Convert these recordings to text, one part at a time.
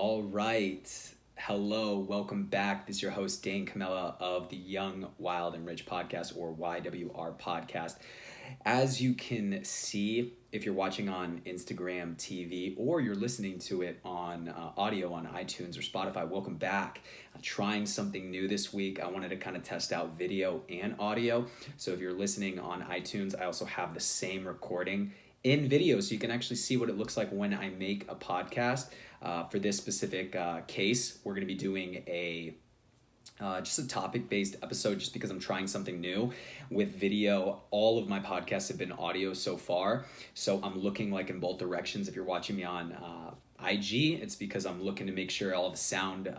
All right. Hello, welcome back. This is your host, Dane Camella of the Young, Wild, and Rich podcast, or YWR podcast. As you can see, if you're watching on Instagram TV or you're listening to it on audio on iTunes or Spotify, welcome back. I'm trying something new this week. I wanted to kind of test out video and audio. So if you're listening on iTunes, I also have the same recording in video, so you can actually see what it looks like when I make a podcast. For this specific case, we're going to be doing just a topic-based episode just because I'm trying something new with video. All of my podcasts have been audio so far, so I'm looking like in both directions. If you're watching me on IG, it's because I'm looking to make sure all of the sound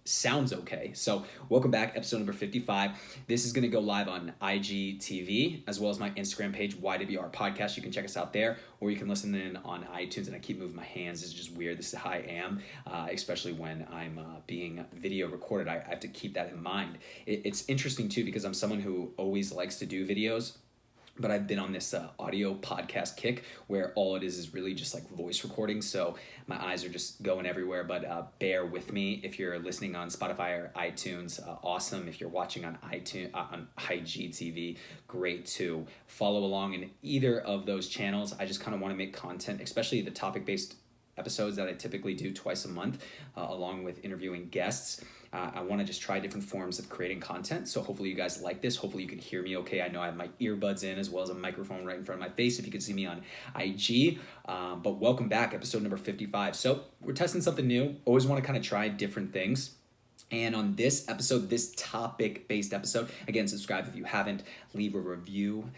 sounds okay. So welcome back, episode number 55. This is going to go live on IGTV as well as my Instagram page, YWR Podcast. You can check us out there, or you can listen in on iTunes. And I keep moving my hands. It's just weird. This is how I am, especially when I'm being video recorded. I have to keep that in mind. It's interesting too, because I'm someone who always likes to do videos, but I've been on this audio podcast kick where all it is really just like voice recording. So my eyes are just going everywhere, but bear with me. If you're listening on Spotify or iTunes, awesome. If you're watching on iTunes, on IGTV, great too. Follow along in either of those channels. I just kind of want to make content, especially the topic-based episodes that I typically do twice a month, along with interviewing guests. I want to just try different forms of creating content. So hopefully you guys like this. Hopefully you can hear me okay. I know I have my earbuds in as well as a microphone right in front of my face if you can see me on IG. But welcome back, episode number 55. So we're testing something new. Always want to kind of try different things. And on this episode, this topic-based episode, again, subscribe if you haven't, leave a review,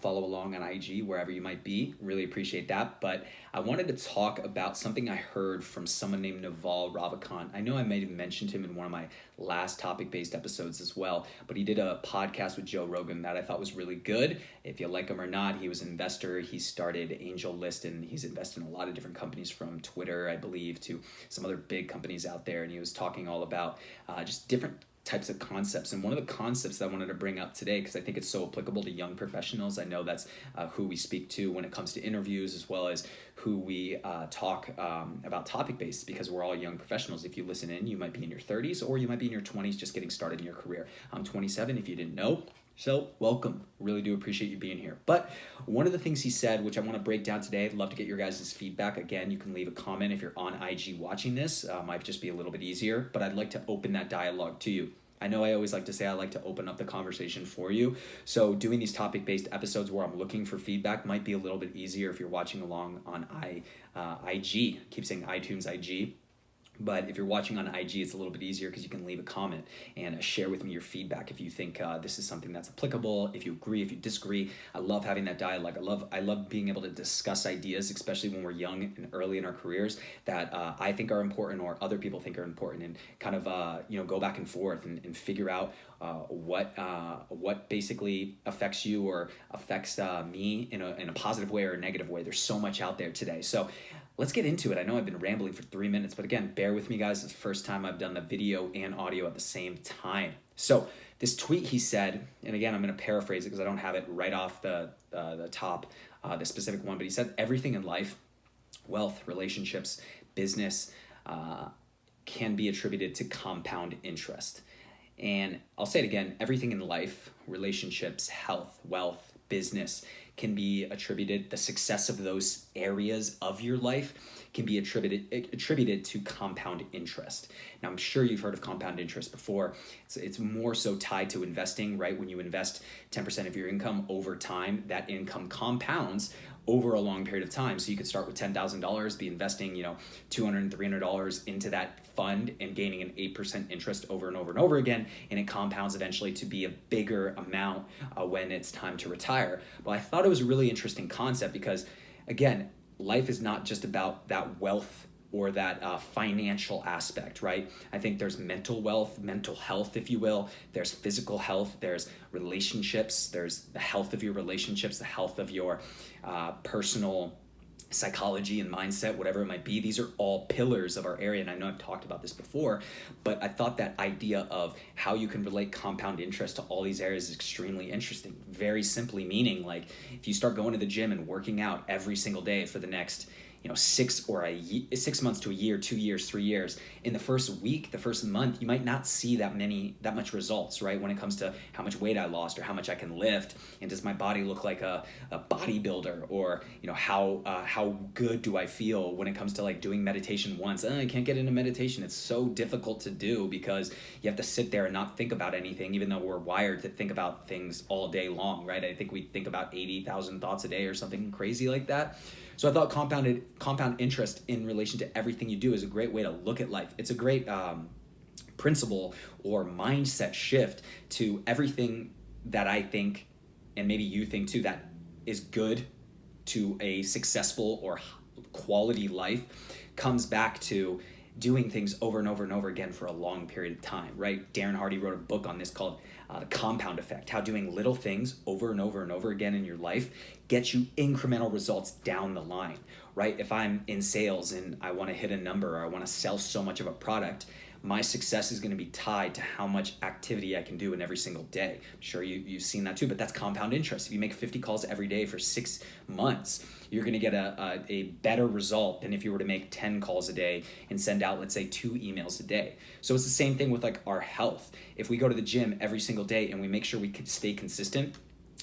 follow along on IG, wherever you might be. Really appreciate that. But I wanted to talk about something I heard from someone named Naval Ravikant. I know I may have mentioned him in one of my last topic-based episodes as well, but he did a podcast with Joe Rogan that I thought was really good. If you like him or not, he was an investor. He started Angel List, and he's invested in a lot of different companies from Twitter, I believe, to some other big companies out there. And he was talking all about just different types of concepts. And one of the concepts that I wanted to bring up today, because I think it's so applicable to young professionals, I know that's who we speak to when it comes to interviews, as well as who we talk about topic-based, because we're all young professionals. If you listen in, you might be in your 30s or you might be in your 20s just getting started in your career. I'm 27 if you didn't know. So welcome. Really do appreciate you being here. But one of the things he said, which I want to break down today, I'd love to get your guys' feedback. Again, you can leave a comment if you're on IG watching this. Might just be a little bit easier, but I'd like to open that dialogue to you. I know I always like to say I like to open up the conversation for you. So doing these topic-based episodes where I'm looking for feedback might be a little bit easier if you're watching along on IG. I keep saying iTunes IG. But if you're watching on IG, it's a little bit easier because you can leave a comment and share with me your feedback if you think this is something that's applicable, if you agree, if you disagree. I love having that dialogue. I love being able to discuss ideas, especially when we're young and early in our careers, that I think are important or other people think are important, and kind of go back and forth and figure out what basically affects you or affects me in a positive way or a negative way. There's so much out there today. So let's get into it. I know I've been rambling for 3 minutes, but again, bear with me, guys. It's the first time I've done the video and audio at the same time. So this tweet he said, and again, I'm going to paraphrase it because I don't have it right off the top, the specific one, but he said, everything in life, wealth, relationships, business, can be attributed to compound interest. And I'll say it again, everything in life, relationships, health, wealth, business, can be attributed, the success of those areas of your life can be attributed to compound interest. Now, I'm sure you've heard of compound interest before. It's more so tied to investing, right? When you invest 10% of your income over time, that income compounds over a long period of time. So you could start with $10,000, be investing, $200 and $300 into that fund and gaining an 8% interest over and over and over again. And it compounds eventually to be a bigger amount when it's time to retire. But I thought it was a really interesting concept because, again, life is not just about that wealth or that financial aspect, right? I think there's mental wealth, mental health, if you will. There's physical health. There's relationships. There's the health of your relationships, the health of your personal psychology and mindset, whatever it might be. These are all pillars of our area. And I know I've talked about this before, but I thought that idea of how you can relate compound interest to all these areas is extremely interesting. Very simply meaning, like, if you start going to the gym and working out every single day for the next 6 months to a year, 2 years, 3 years. In the first week, the first month, you might not see that much results, right? When it comes to how much weight I lost or how much I can lift, and does my body look like a bodybuilder, or how good do I feel when it comes to like doing meditation once. I can't get into meditation. It's so difficult to do because you have to sit there and not think about anything, even though we're wired to think about things all day long, right? I think we think about 80,000 thoughts a day or something crazy like that. So I thought compound interest in relation to everything you do is a great way to look at life. It's a great principle or mindset shift to everything that I think, and maybe you think too, that is good to a successful or quality life, comes back to doing things over and over and over again for a long period of time, right? Darren Hardy wrote a book on this called The Compound Effect, how doing little things over and over and over again in your life gets you incremental results down the line, right? If I'm in sales and I want to hit a number, or I want to sell so much of a product, my success is going to be tied to how much activity I can do in every single day. I'm sure you've seen that too, but that's compound interest. If you make 50 calls every day for 6 months, you're going to get a better result than if you were to make 10 calls a day and send out, let's say, 2 emails a day. So it's the same thing with like our health. If we go to the gym every single day and we make sure we can stay consistent,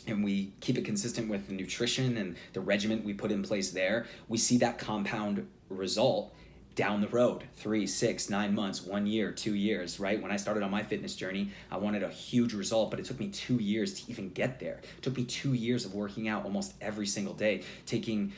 and we keep it consistent with the nutrition and the regimen we put in place there, we see that compound result down the road, 3, 6, 9 months, 1 year, 2 years, right? When I started on my fitness journey, I wanted a huge result, but it took me 2 years to even get there. It took me 2 years of working out almost every single day, taking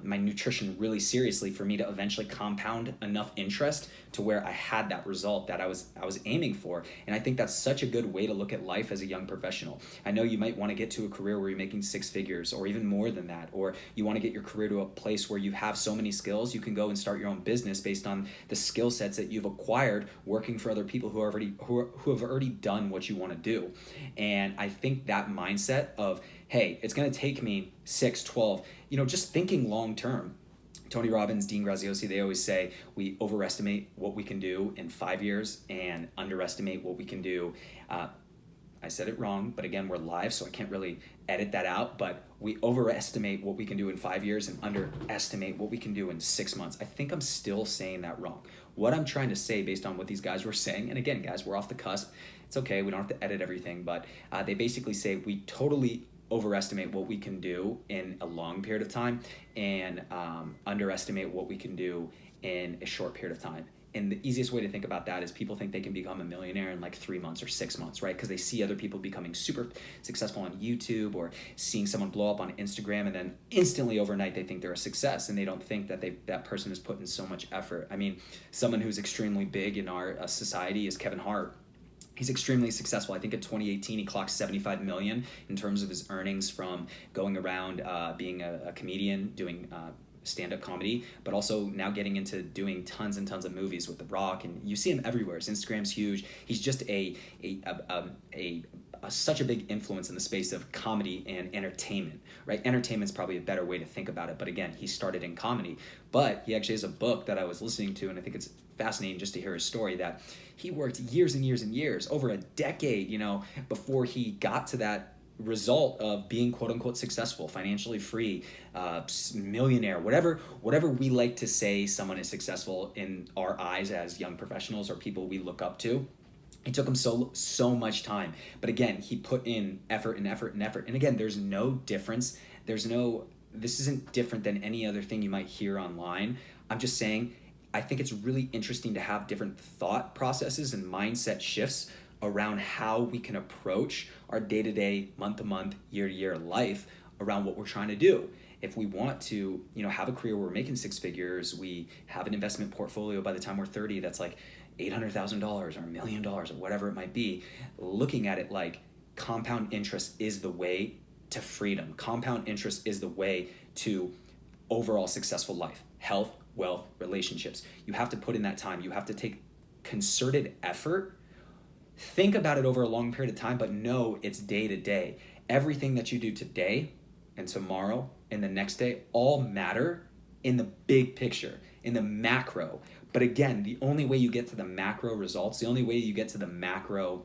my nutrition really seriously for me to eventually compound enough interest to where I had that result that I was aiming for. And I think that's such a good way to look at life as a young professional. I know you might want to get to a career where you're making 6 figures or even more than that, or you want to get your career to a place where you have so many skills, you can go and start your own business based on the skill sets that you've acquired working for other people who have already done what you want to do. And I think that mindset of, hey, it's going to take me 6, 12, just thinking long term. Tony Robbins, Dean Graziosi, they always say we overestimate what we can do in 5 years and underestimate what we can do. I said it wrong, but again, we're live, so I can't really edit that out, but we overestimate what we can do in 5 years and underestimate what we can do in 6 months. I think I'm still saying that wrong. What I'm trying to say based on what these guys were saying, and again, guys, we're off the cusp. It's okay, we don't have to edit everything, but they basically say we totally overestimate what we can do in a long period of time and underestimate what we can do in a short period of time. And the easiest way to think about that is people think they can become a millionaire in like 3 months or 6 months, right? Because they see other people becoming super successful on YouTube or seeing someone blow up on Instagram, and then instantly overnight they think they're a success, and they don't think that that person has put in so much effort. I mean, someone who's extremely big in our society is Kevin Hart. He's extremely successful. I think in 2018, he clocked 75 million in terms of his earnings from going around being a comedian, doing stand-up comedy, but also now getting into doing tons and tons of movies with The Rock, and you see him everywhere. His Instagram's huge. He's just such a big influence in the space of comedy and entertainment, right? Entertainment's probably a better way to think about it, but again, he started in comedy. But he actually has a book that I was listening to, and I think it's fascinating just to hear his story, that he worked years and years and years, over a decade, before he got to that result of being quote unquote successful, financially free, millionaire, whatever we like to say someone is successful in our eyes as young professionals or people we look up to. It took him so much time. But again, he put in effort and effort and effort. And again, there's no difference. This isn't different than any other thing you might hear online. I'm just saying, I think it's really interesting to have different thought processes and mindset shifts around how we can approach our day-to-day, month-to-month, year-to-year life around what we're trying to do. If we want to, have a career where we're making 6 figures, we have an investment portfolio by the time we're 30 that's like $800,000 or $1 million or whatever it might be, looking at it like compound interest is the way to freedom. Compound interest is the way to overall successful life, health, wealth, relationships. You have to put in that time. You have to take concerted effort. Think about it over a long period of time, but know it's day to day. Everything that you do today and tomorrow and the next day all matter in the big picture, in the macro. But again, the only way you get to the macro results, the only way you get to the macro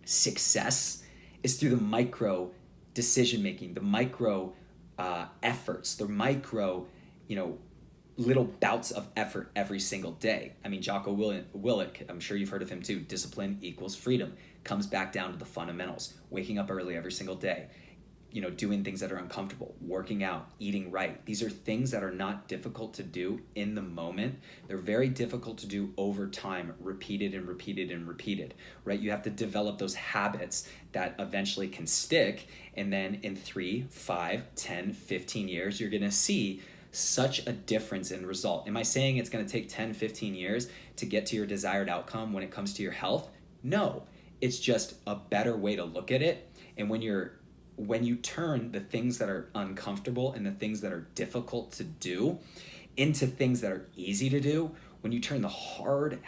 success is through the micro decision making, the micro efforts, the micro, little bouts of effort every single day. I mean, Jocko Willink, I'm sure you've heard of him too. Discipline equals freedom. Comes back down to the fundamentals. Waking up early every single day. Doing things that are uncomfortable, working out, eating right. These are things that are not difficult to do in the moment. They're very difficult to do over time, repeated and repeated and repeated, right? You have to develop those habits that eventually can stick. And then in 3, 5, 10, 15 years, you're gonna see such a difference in result. Am I saying it's gonna take 10, 15 years to get to your desired outcome when it comes to your health? No, it's just a better way to look at it. And when you turn the things that are uncomfortable and the things that are difficult to do into things that are easy to do, when you turn the hard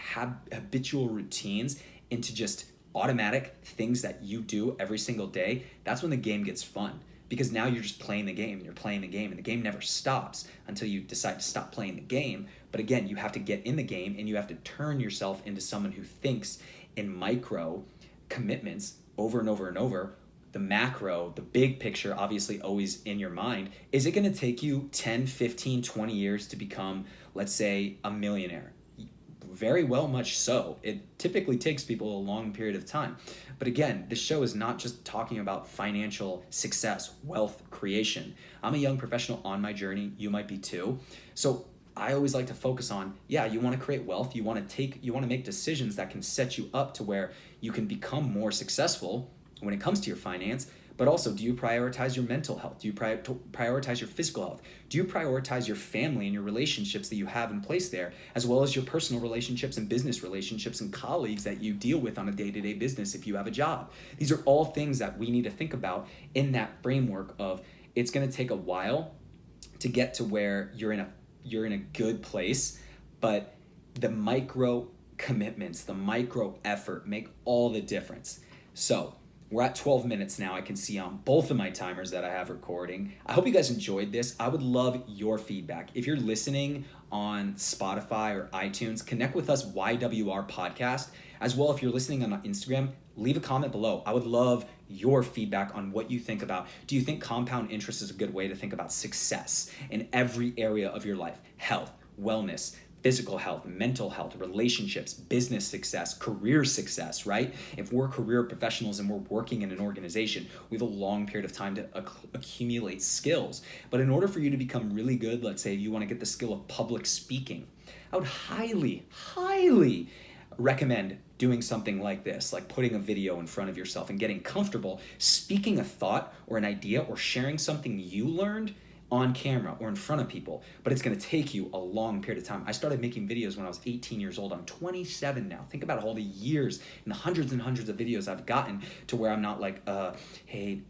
habitual routines into just automatic things that you do every single day, that's when the game gets fun. Because now you're just playing the game, and you're playing the game, and the game never stops until you decide to stop playing the game. But again, you have to get in the game, and you have to turn yourself into someone who thinks in micro commitments over and over and over. The macro, the big picture, obviously always in your mind. Is it going to take you 10, 15, 20 years to become, let's say, a millionaire? Very well, much so. It typically takes people a long period of time. But again, this show is not just talking about financial success, wealth creation. I'm a young professional on my journey. You might be too. So I always like to focus on, you want to create wealth. You want to make decisions that can set you up to where you can become more successful when it comes to your finance. But also, do you prioritize your mental health? Do you prioritize your physical health? Do you prioritize your family and your relationships that you have in place there, as well as your personal relationships and business relationships and colleagues that you deal with on a day-to-day business if you have a job? These are all things that we need to think about in that framework of, it's going to take a while to get to where you're in a good place, but the micro commitments, the micro effort make all the difference. So we're at 12 minutes now. I can see on both of my timers that I have recording. I hope you guys enjoyed this. I would love your feedback. If you're listening on Spotify or iTunes, connect with us, YWR Podcast. As well, if you're listening on Instagram, leave a comment below. I would love your feedback on what you think about. Do you think compound interest is a good way to think about success in every area of your life? Health, wellness, physical health, mental health, relationships, business success, career success, right? If we're career professionals and we're working in an organization, we have a long period of time to accumulate skills. But in order for you to become really good, let's say you want to get the skill of public speaking, I would highly, highly recommend doing something like this, like putting a video in front of yourself and getting comfortable speaking a thought or an idea or sharing something you learned on camera or in front of people. But it's going to take you a long period of time. I started making videos when I was 18 years old. I'm 27 now. Think about all the years and the hundreds and hundreds of videos I've gotten to where I'm not like, hey,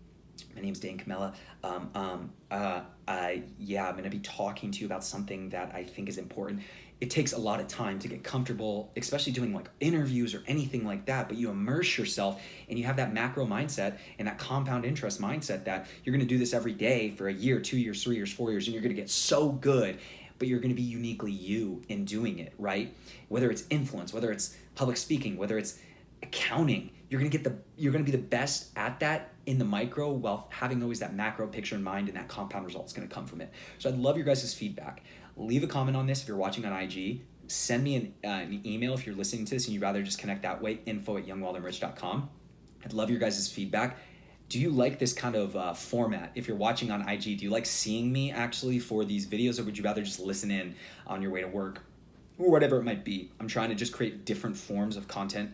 my name's Dan Camella. I'm going to be talking to you about something that I think is important. It takes a lot of time to get comfortable, especially doing like interviews or anything like that, but you immerse yourself and you have that macro mindset and that compound interest mindset that you're going to do this every day for a year, 2 years, 3 years, 4 years, and you're going to get so good, but you're going to be uniquely you in doing it, right? Whether it's influence, whether it's public speaking, whether it's accounting, you're going to be the best at that in the micro, while having always that macro picture in mind, and that compound result is going to come from it. So I'd love your guys' feedback. Leave a comment on this if you're watching on IG. Send me an email if you're listening to this and you'd rather just connect that way, info@youngwildandrich.com. I'd love your guys' feedback. Do you like this kind of format? If you're watching on IG, do you like seeing me actually for these videos, or would you rather just listen in on your way to work or whatever it might be? I'm trying to just create different forms of content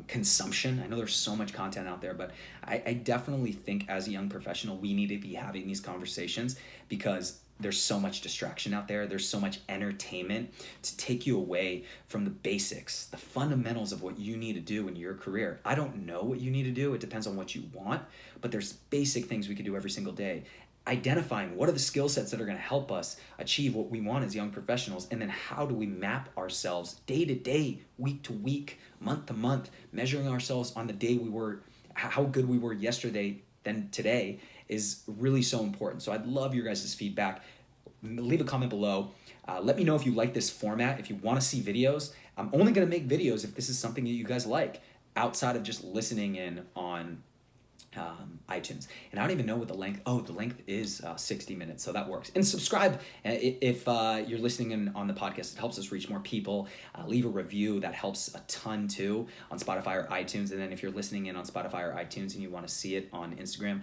consumption. I know there's so much content out there, but I definitely think as a young professional, we need to be having these conversations because there's so much distraction out there. There's so much entertainment to take you away from the basics, the fundamentals of what you need to do in your career. I don't know what you need to do. It depends on what you want, but there's basic things we can do every single day. Identifying what are the skill sets that are going to help us achieve what we want as young professionals, and then how do we map ourselves day to day, week to week, month to month, measuring ourselves on the day we were, how good we were yesterday than today is really so important. So I'd love your guys' feedback. Leave a comment below. Let me know if you like this format, if you want to see videos. I'm only going to make videos if this is something that you guys like, outside of just listening in on iTunes. And I don't even know what the length. Oh, the length is 60 minutes, so that works. And subscribe if you're listening on the podcast. It helps us reach more people. Leave a review. That helps a ton too on Spotify or iTunes. And then if you're listening in on Spotify or iTunes and you want to see it on Instagram,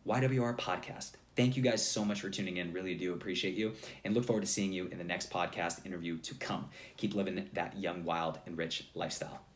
YWR Podcast. Thank you guys so much for tuning in. Really do appreciate you, and look forward to seeing you in the next podcast interview to come. Keep living that young, wild, and rich lifestyle.